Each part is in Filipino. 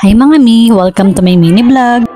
Hi mga mi! Welcome to my mini vlog!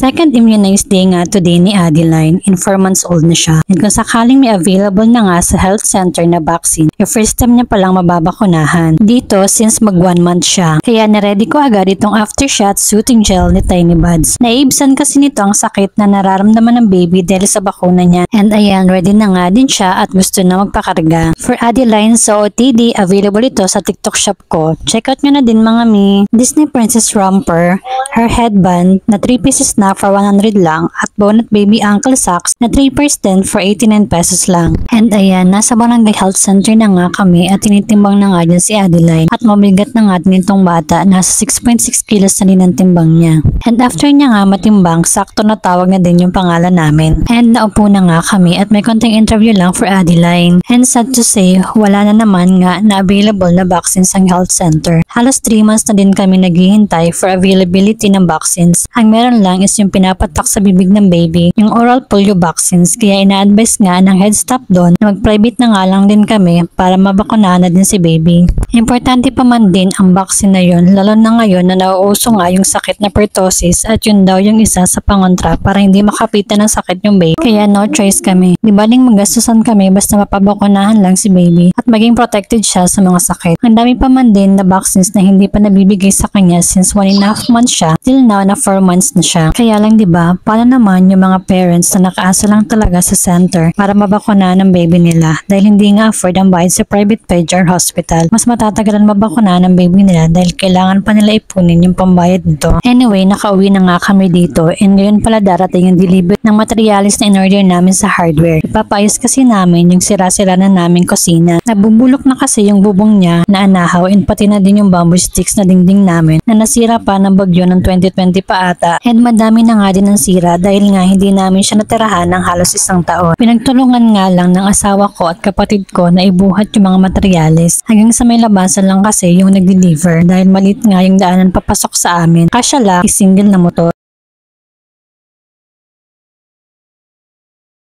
Second immunized day nga today ni Adeline, and 4 months old na siya. And kung sakaling may available na nga sa health center na vaccine, yung first time niya palang mababakunahan. Dito, since mag 1 month siya, kaya naready ko agad itong aftershot soothing gel ni Tiny Buds. Naiibsan kasi nito ang sakit na nararamdaman ng baby dahil sa bakuna niya. And ayan, ready na nga din siya at gusto na magpakarga. For Adeline sa OTD, available ito sa TikTok shop ko. Check out nyo na din mga mi. Disney Princess Romper, her headband na 3 pieces na for 100 lang at bonnet baby ankle socks na 3 pairs din for 89 pesos lang. And ayan, nasa Barangay Health Center na nga kami at tinitimbang na nga din si Adeline at mabigat na nga din itong bata, nasa 6.6 kilos na din ang timbang niya. And after niya nga matimbang, sakto na tawag na din yung pangalan namin. And naupo na nga kami at may konting interview lang for Adeline. And sad to say, wala na naman nga na available na vaccines ang health center. Halos 3 months na din kami naghihintay for availability ng vaccines. Ang meron lang is yung pinapatak sa bibig ng baby, yung oral polio vaccines, kaya ina-advise nga ng head stop doon na mag-private na nga lang din kami para mabakunahan na din si baby. Importante pa man din ang vaccine na yun, lalo na ngayon na nauuso nga yung sakit na pertussis at yun daw yung isa sa pangontra para hindi makapitan ng sakit yung baby. Kaya no choice kami. Di baling magastusan kami basta mapabakunahan lang si baby at maging protected siya sa mga sakit. Ang dami pa man din na vaccines na hindi pa nabibigay sa kanya since 1.5 months siya till now na 4 months na siya. Kaya lang diba, paano naman yung mga parents na nakaasa lang talaga sa center para mabakunahan ng baby nila dahil hindi nga afford ang bayad sa private page or hospital. Mas matatagalan mabakunahan ng baby nila dahil kailangan pa nila ipunin yung pambayad nito. Anyway, nakauwi na nga kami dito and ngayon pala darating yung delivery ng materialis na in-order namin sa hardware. Ipapayos kasi namin yung sira-sira na naming kusina. Nabubulok na kasi yung bubong niya na anahaw and pati na din yung bamboo sticks na dingding namin na nasira pa ng bagyo ng 2020 pa ata. And madami na nga din ang sira dahil nga hindi namin siya natirahan ng halos 1 taon. Pinagtulungan nga lang ng asawa ko at kapatid ko na ibuhat yung mga materyales. Hanggang sa may labasan lang kasi yung nag-deliver dahil malit nga yung daanan papasok sa amin. Kasya lang, single na motor.